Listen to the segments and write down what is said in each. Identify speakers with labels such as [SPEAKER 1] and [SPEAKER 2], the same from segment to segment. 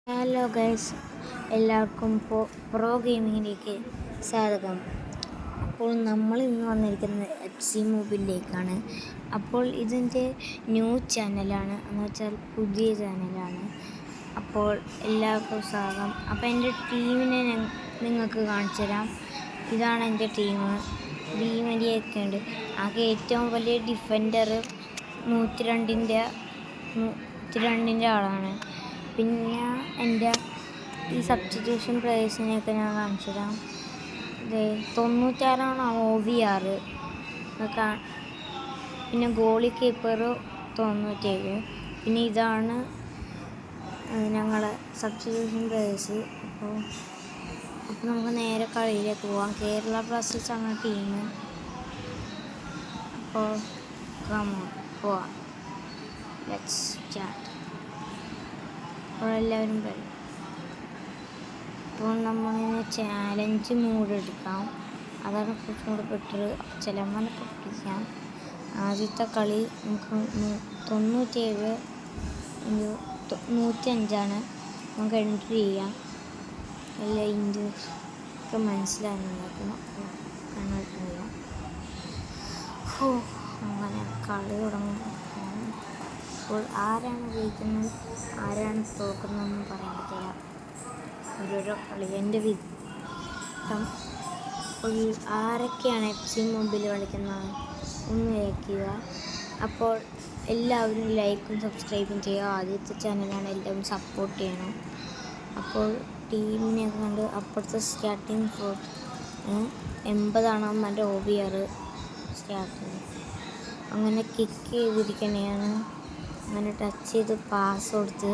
[SPEAKER 1] Hello guys, എല്ലാവർക്കും pro ഗെയിമിങ്ങിലേക്ക് സ്വാഗതം. അപ്പോൾ നമ്മൾ ഇന്ന് വന്നിരിക്കുന്നത് FC മൊബൈലിലേക്കാണ്. അപ്പോൾ ഇതിൻ്റെ ന്യൂ ചാനലാണ്, എന്ന് വെച്ചാൽ പുതിയ ചാനലാണ്. അപ്പോൾ എല്ലാവർക്കും സ്വാഗതം. അപ്പോൾ എൻ്റെ ടീമിനെ നിങ്ങൾക്ക് കാണിച്ചു തരാം. ഇതാണ് എൻ്റെ ടീം. ഭീമരിയൊക്കെ ഉണ്ട്. ആകെ ഏറ്റവും വലിയ ഡിഫൻഡർ 102ൻ്റെ ആളാണ്. പിന്നെ എൻ്റെ ഈ സബ്സ്റ്റിറ്റ്യൂഷൻ പ്ലേയേഴ്സിനെയൊക്കെ ഞാൻ കാണിച്ചു തരാം. 96 OVR. പിന്നെ ഗോളി കീപ്പർ 97. പിന്നെ ഇതാണ് ഞങ്ങളെ സബ്സ്റ്റിറ്റ്യൂഷൻ പ്ലേയേഴ്സ്. അപ്പോൾ നമുക്ക് നേരെ കളിയിലേക്ക് പോവാം. കേരള ബ്ലാസ്റ്റേഴ്സ് ആണ് ടീം. അപ്പോൾ പോവാം. Let's start. അപ്പോൾ എല്ലാവരും വരും. അപ്പോൾ നമ്മളിങ്ങനെ ചാലഞ്ച് മോഡ് എടുക്കാം. അതാണ് കുറച്ചും കൂടെ ബെറ്റർ. ചിലപ്പോൾ പഠിപ്പിക്കാം. ആദ്യത്തെ കളി നമുക്ക് 97 105 നമുക്ക് എൻട്രി ചെയ്യാം. എല്ലാ ഇന്ത്യക്ക് മനസ്സിലാകുന്നുണ്ടാക്കണം. കണ്ടിട്ടില്ല. അങ്ങനെ കളി തുടങ്ങും. അപ്പോൾ ആരാണ് ജയിക്കുന്നത് ആരാണ് തോക്കുന്നതെന്ന് പറയാൻ പറ്റില്ല. ഓരോരോ കളി എൻ്റെ വിധം. അപ്പോൾ ആരൊക്കെയാണ് FC മൊബൈൽ കളിക്കുന്നത് ഒന്ന് ലൈക്കുക. അപ്പോൾ എല്ലാവരും ലൈക്കും സബ്സ്ക്രൈബും ചെയ്യുക. ആദ്യത്തെ ചാനലാണ്, എല്ലാവരും സപ്പോർട്ട് ചെയ്യണം. അപ്പോൾ ടീമിനെ കണ്ട് അപ്പുറത്തെ സ്റ്റാർട്ടിങ് 80 എൻ്റെ OVR സ്റ്റാർട്ട്. അങ്ങനെ കിക്ക് ചെയ്തിരിക്കണേയാണ്. അങ്ങനെ ടച്ച് ചെയ്ത് പാസ് കൊടുത്ത്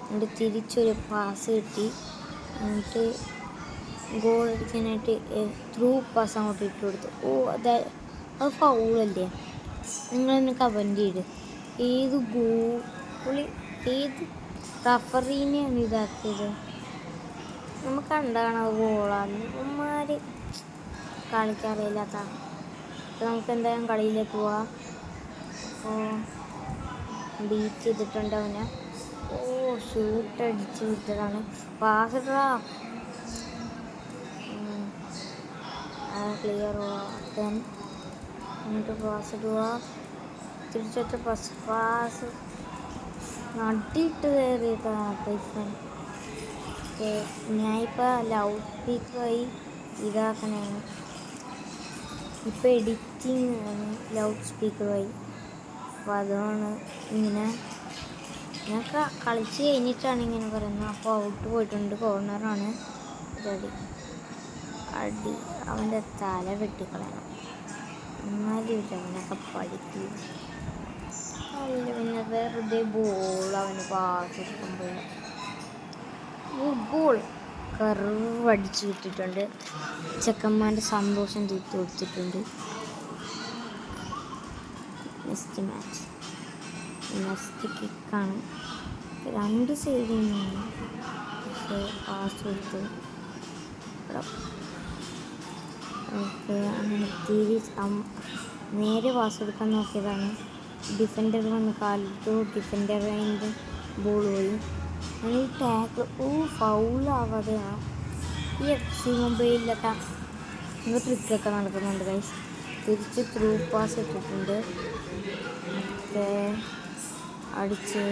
[SPEAKER 1] എന്നിട്ട് തിരിച്ചൊരു പാസ് കിട്ടി. എന്നിട്ട് ഗോൾ അടിക്കാനായിട്ട് ത്രൂ പാസ് അങ്ങോട്ട് ഇട്ട് കൊടുത്തു. അത് ഫൗളല്ലേ? നിങ്ങളൊന്ന് കമൻറ്റ് ചെയ്ത് ഏത് റഫറീനെയാണ് ഇതാക്കിയത്? നമുക്ക് കണ്ടാണ് അത് ഗോളാണ്. ഇവന്മാർ കളിക്കാറില്ലാത്തതാണ്. അപ്പോൾ നമുക്ക് എന്തായാലും കളിയിലേക്ക് പോവാം. അപ്പോൾ ബീറ്റ് ചെയ്തിട്ടുണ്ട് അവനെ. ഷൂട്ട് അടിച്ച് വിട്ടതാണ്. പാസ് ഇടാ. ക്ലിയർ ആക്കാൻ എന്നിട്ട് പാസ് ഇടുക. തിരിച്ചൊറ്റ പാസ് നടിയിട്ട് കയറിയിട്ടാണ് ടൈഫൻ. ഞാനിപ്പോൾ ലൗഡ് സ്പീക്കറായി ഇതാക്കണേണ്. ഇപ്പോൾ എഡിറ്റിങ് ആണ്, ലൗഡ് സ്പീക്കറായി. അപ്പോൾ അതാണ് ഇങ്ങനെ. ഞാൻ കളിച്ച് കഴിഞ്ഞിട്ടാണ് ഇങ്ങനെ പറയുന്നത്. അപ്പോൾ ഔട്ട് പോയിട്ടുണ്ട്. കോർണറാണ്. അടി അവൻ്റെ തല വെട്ടിക്കളയണം. എന്നാലും ഇല്ല അവനൊക്കെ പഠിക്കും. അല്ല പിന്നെ വെറുതെ ബോൾ അവന് പാസ് എടുക്കുമ്പോൾ ഗോൾ കർവ് അടിച്ച് വിട്ടിട്ടുണ്ട്. ചെക്കന്മാരുടെ സന്തോഷം തീർത്ത് കൊടുത്തിട്ടുണ്ട്. നെക്സ്റ്റ് കിക്കാണ്. 2 സൈഡിൽ നിന്നാണ് പക്ഷേ പാസ് കൊടുത്ത് അങ്ങനെ നേരെ പാസ് കൊടുക്കാൻ നോക്കിയതാണ്. ഡിഫൻഡർ വന്ന് കാലിട്ടു. ഡിഫൻഡറിൻ്റെ ബോൾ പോയി. അങ്ങനെ ടാക്കിൾ ഫൗളാവാതെയാണ്. ഈ FC മൊബൈലിലൊക്കെ ട്രിക്കൊക്കെ നടക്കുന്നുണ്ട് ഗൈസ്. തിരിച്ച് ത്രൂ പാസ് ഇട്ടിട്ടുണ്ട്. അടിച്ച്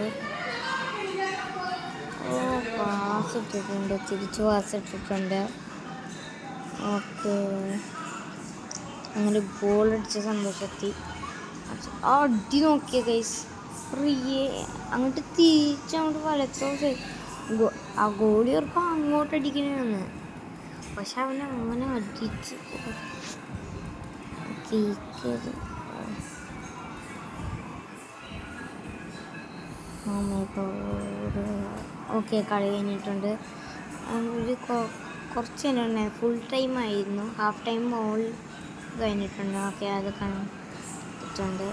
[SPEAKER 1] പാസ് ഇട്ടിട്ടുണ്ട്. തിരിച്ച് പാസ് ഇട്ടിട്ടുണ്ട്. ഓക്കെ, അങ്ങനെ ഗോൾ അടിച്ച സന്തോഷത്തി അടി നോക്കിയ ഗൈസ്. അങ്ങോട്ട് തിരിച്ചങ്ങോട്ട് വലത്തോട്ട് ആ ഗോളിയർക്ക് അങ്ങോട്ട് അടിക്കണമെന്ന്. പക്ഷെ അവനെ അടിച്ച് കേക്കത്. ഓക്കെ, കളി കഴിഞ്ഞിട്ടുണ്ട്. ഒരു കുറച്ച് തന്നെ ഫുൾ ടൈം ആയിരുന്നു. ഹാഫ് ടൈം ഓൾ കഴിഞ്ഞിട്ടുണ്ട്. ഓക്കെ, അത് കണ്ടിട്ടുണ്ട്.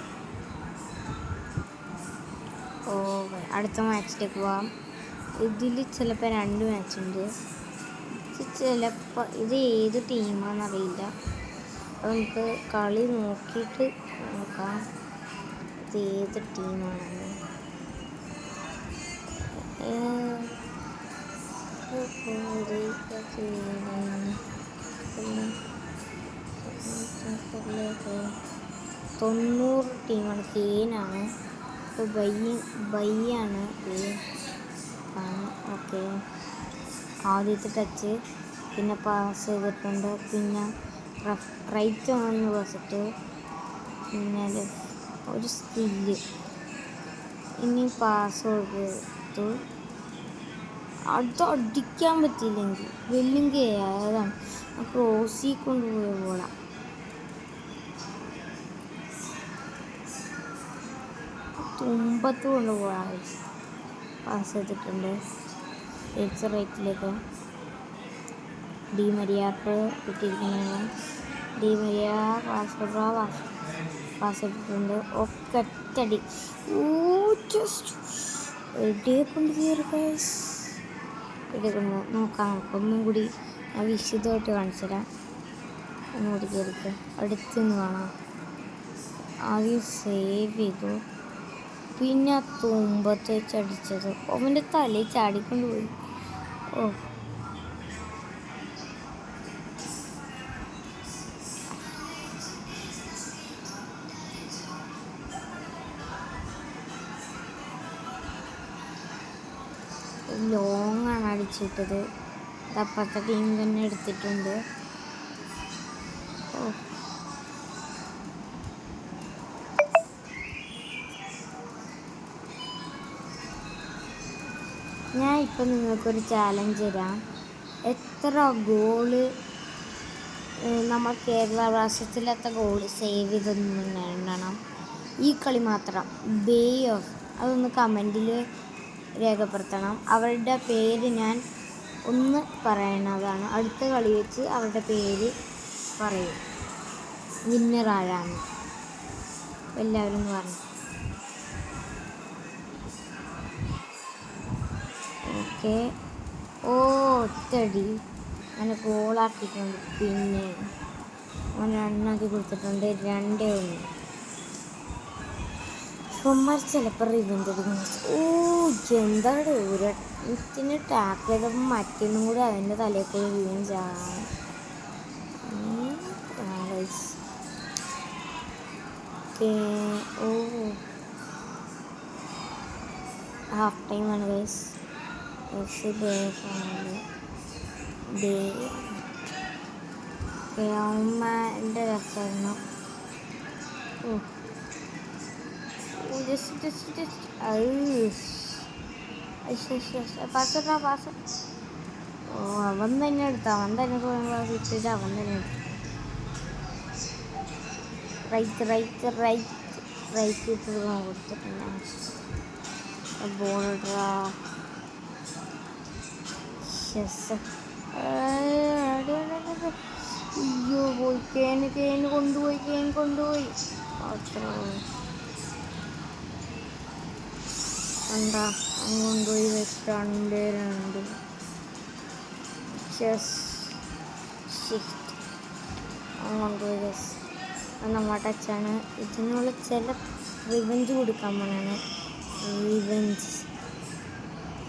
[SPEAKER 1] അടുത്ത മാച്ചിലേക്ക് പോവാം. ഇതിൽ ചിലപ്പോൾ 2 മാച്ചുണ്ട്. ചിലപ്പോൾ ഇത് ഏത് ടീമാണെന്നറിയില്ല. അപ്പോൾ നമുക്ക് കളി നോക്കിയിട്ട് നോക്കാം ഇത് ഏത് ടീമാണെന്ന്. തൊണ്ണൂറ് ടീമാണ്. കെയിനാണ്. ഇപ്പോൾ ബൈയാണ്. ഓക്കെ, ആദ്യത്തെ ടച്ച്, പിന്നെ പാസ് ചെയ്തിട്ടുണ്ട്, പിന്നെ റൈറ്റ് ഒന്ന് പാസിട്ട്, പിന്നെ ഒരു സ്കില്ല്, ഇനി പാസ് കൊടുത്തു. അത് അടിക്കാൻ പറ്റിയില്ലെങ്കിൽ വെല്ലുങ്കി അതാണ് ക്രോസിൽ കൊണ്ടുപോയ പോളാം. തുമ്പത്ത് കൊണ്ടുപോകാം. പാസ് ചെയ്തിട്ടുണ്ട് തിരിച്ച് റൈറ്റിലേക്ക്. ഡി മരിയാക്ക് കിട്ടിയിരിക്കുന്നതാണ്. ഡി മരിയ പാസ് ഇട്ടിട്ടുണ്ട്. ഒക്കെ ഒറ്റടി എവിടെയെ കൊണ്ട് കയറി എവിടെ കൊണ്ട് നോക്കാം. ഒന്നും കൂടി ഞാൻ വിശദമായിട്ട് കാണിച്ചു തരാം. ഒന്നുകൂടി കയറിക്ക് അടുത്തുനിന്ന് കാണാം. ആദ്യം സേവ് ചെയ്തു, പിന്നെ ആ തുമ്പത്ത് വെച്ചടിച്ചത് അവൻ്റെ തലയിൽ ചാടിക്കൊണ്ടുപോയി. ഓ, ലോങ്ങാണ് അടിച്ചിട്ടത്. അപ്പുറത്തെ ടീം തന്നെ എടുത്തിട്ടുണ്ട്. ഓ, ഞാൻ ഇപ്പം നിങ്ങൾക്കൊരു ചാലഞ്ച് തരാം. എത്ര ഗോള് നമ്മൾ കേരള ബ്ലാസ്റ്റേഴ്സിലത്തെ ഗോള് സേവ് ചെയ്തൊന്നും എണ്ണണം. ഈ കളി മാത്രം ബേ ഓഫ് അതൊന്ന് കമൻറ്റിൽ രേഖപ്പെടുത്തണം. അവരുടെ പേര് ഞാൻ ഒന്ന് പറയണതാണ്. അടുത്ത കളി വെച്ച് അവരുടെ പേര് പറയും, വിന്നർ ആരാണ്. എല്ലാവരും പറഞ്ഞു. ഓക്കെ, ഓ ഒറ്റടി അങ്ങനെ ഗോളാക്കിയിട്ടുണ്ട്. പിന്നെ അങ്ങനെ റണ്ണാക്കി കൊടുത്തിട്ടുണ്ട്. 2-1. ഇവന്മാർ ചിലപ്പോൾ റിവെഞ്ച് എടുക്കുന്നു. ഓ, എന്താണ് ഒരിടത്തിന് ടാക്കിൾ ചെയ്തപ്പോൾ മറ്റൊന്നും കൂടി അതിൻ്റെ തലയിൽ കൂടി റിവെഞ്ച് ആവും. ഓ, ഹാഫ് ടൈമാണ് ഗൈസ്. അമ്മൻ്റെ രസമായിരുന്നു. പാസ്. ഓ, അവൻ തന്നെ എടുത്തു. അവൻ തന്നെ കിട്ടിയിട്ട് അവൻ തന്നെ എടുത്തു. റൈറ്റ് ഇട്ട് കൊടുത്തിട്ടുണ്ട്. ബോൾഡറാ അയ്യോ, പോയി കേൻ കൊണ്ടുപോയി. അത്ര എന്താ കൊണ്ടുപോയി വെച്ചിട്ടാണ് 2 കൊണ്ടുപോയി. നമ്മുടെ ടച്ചാണ്. ഇതിനുള്ള ചില റിവെഞ്ച് കൊടുക്കാൻ പോണാണ്.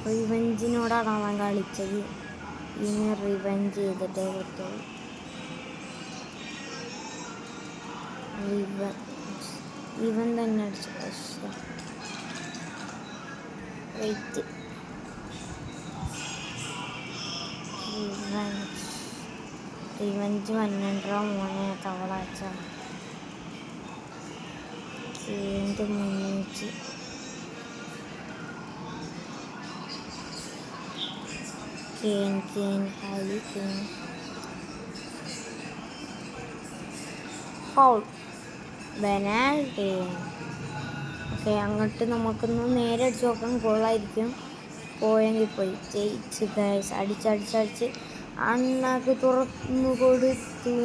[SPEAKER 1] റിവെഞ്ചിനോടാണ് അവൻ കളിച്ചത്. ഇനി റിവെഞ്ച് ചെയ്തിട്ടേ പറ്റുള്ളൂ. ഇവൻ തന്നെ അടിച്ചു. വെയിറ്റ്, റിവെഞ്ച് 12 മോനെ തവളാച്ച കേൻ്റെ മുന്നേച്ച്. കേൻ ഫൗൾ, പെനാൽറ്റി. ഓക്കെ, അങ്ങോട്ട് നമുക്കൊന്ന് നേരെ അടിച്ച് നോക്കാം. ഗോളായിരിക്കും. പോയെങ്കിൽ പോയി. ജയിച്ച് ഗൈസ്. അടിച്ച് അണ്ണാക്ക് തുറന്നു കൊടുത്തു.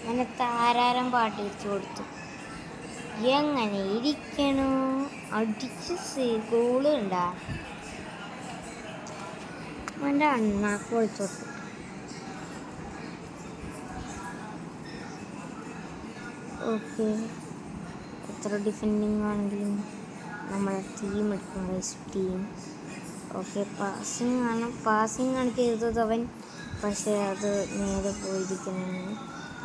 [SPEAKER 1] അങ്ങനെ താരാരം പാട്ട് കൊടുത്തു. എങ്ങനെ ഇരിക്കണോ അടിച്ച് ഗോള് ഉണ്ടാ അവൻ്റെ അണ്ണാക്ക് പൊളിച്ചോട്ടു. ഓക്കെ, എത്ര ഡിഫെൻഡിങ് ആണെങ്കിലും നമ്മളെ ടീം എടുക്കും. ടീം ഓക്കെ, പാസിങ് ആണ് ചെയ്തത് അവൻ, പക്ഷേ അത് നേരെ പോയിരിക്കുന്നതാണ്.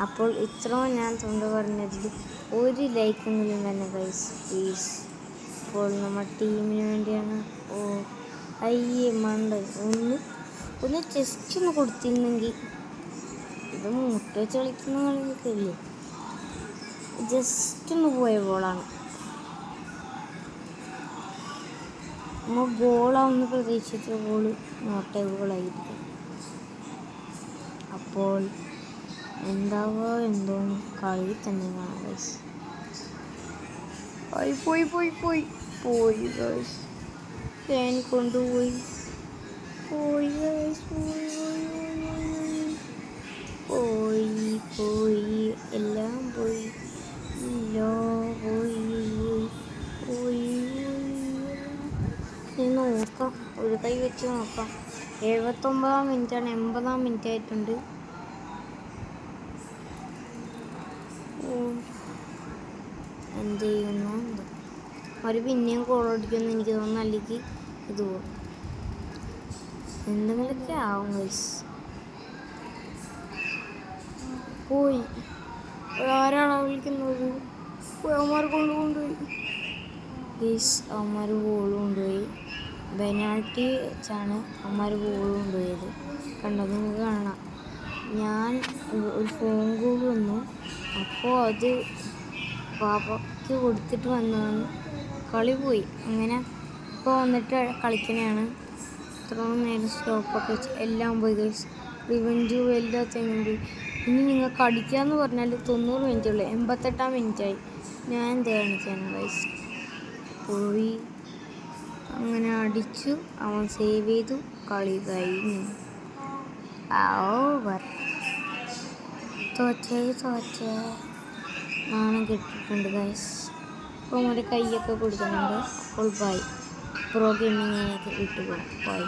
[SPEAKER 1] അപ്പോൾ ഇത്രയും ഞാൻ തൊണ്ട പറഞ്ഞതിൽ ഒരു ലൈക്കെങ്കിലും തന്നെ ഗൈസ്, പ്ലീസ്. അപ്പോൾ നമ്മുടെ ടീമിന് വേണ്ടിയാണ്. ഓ അയ്യേ മണ്ട, ഒന്ന് ജസ്റ്റ് ഒന്ന് കൊടുത്തിരുന്നെങ്കിൽ. ഇത് മുട്ട വെച്ച് കളിക്കുന്ന കളിയൊക്കെയില്ലേ, ജസ്റ്റ് ഒന്ന് പോയ ബോളാണ്. നമ്മൾ ഗോളാവുന്ന പ്രതീക്ഷിച്ച ഗോള് നോട്ട ഗോളായിരിക്കും. അപ്പോൾ എന്താവുക എന്തോന്ന് കളി തന്നെ കാണാം ഗൈസ്. പോയി ഗൈസ്, ഞാൻ കൊണ്ടുപോയി ഗൈസ്, പോയി എല്ലാം പോയി, നോക്കാം, ഒരു കൈ വെച്ച് നോക്കാം. 79-ാം മിനിറ്റാണ്, 80-ാം മിനിറ്റ് ആയിട്ടുണ്ട്. എന്ത് ചെയ്യുന്നു അവർ പിന്നെയും ഗോളടിക്കുമെന്ന് എനിക്ക് തോന്നുന്നു, അല്ലെങ്കിൽ ഇത് എന്തെങ്കിലുമൊക്കെ ആവും ഗൈസ്. പോയി, ആരാണ് വിളിക്കുന്നത്? അവന്മാർ കൊണ്ടുപോയി ഗൈസ്, അവന്മാർ ഗോൾ കൊണ്ടുപോയി. പെനാൾട്ടി വെച്ചാണ് അവന്മാർ ഗോൾ കൊണ്ടുപോയത്. കണ്ടോ, നിങ്ങൾക്ക് കാണാം. ഞാൻ ഒരു ഫോൺ കോൾ വന്നു, അപ്പോൾ അത് പാപ്പയ്ക്ക് കൊടുത്തിട്ട് വന്നതാണ്. കളി പോയി. അങ്ങനെ ഇപ്പോൾ വന്നിട്ട് കളിക്കണതാണ്. ഇത്രയും നേരം സ്റ്റോപ്പൊക്കെ വെച്ച് എല്ലാം പോയി ഗൈസ്. റിവെഞ്ചും എല്ലാത്തിനും പോയി. ഇനി നിങ്ങൾക്ക് അടിക്കാമെന്ന് പറഞ്ഞാൽ 90 മിനിറ്റുള്ളൂ, 88-ാം മിനിറ്റായി. ഞാൻ എന്ത് കാണിക്കാനാണ് ഗൈസ്. പോയി, അങ്ങനെ അടിച്ചു, അവൻ സേവ് ചെയ്തു, കളി കഴിഞ്ഞു. ഓവർ. തോറ്റേ നാണം കെട്ടിട്ടുണ്ട് ഗൈസ്. അപ്പോൾ നമ്മുടെ കൈയൊക്കെ കൊടുക്കുന്നുണ്ട്. അപ്പോൾ ബൈ. പ്രോ ഗെയിമിങ്ങിലേക്ക് വിട്ടുപോകും. ബൈ.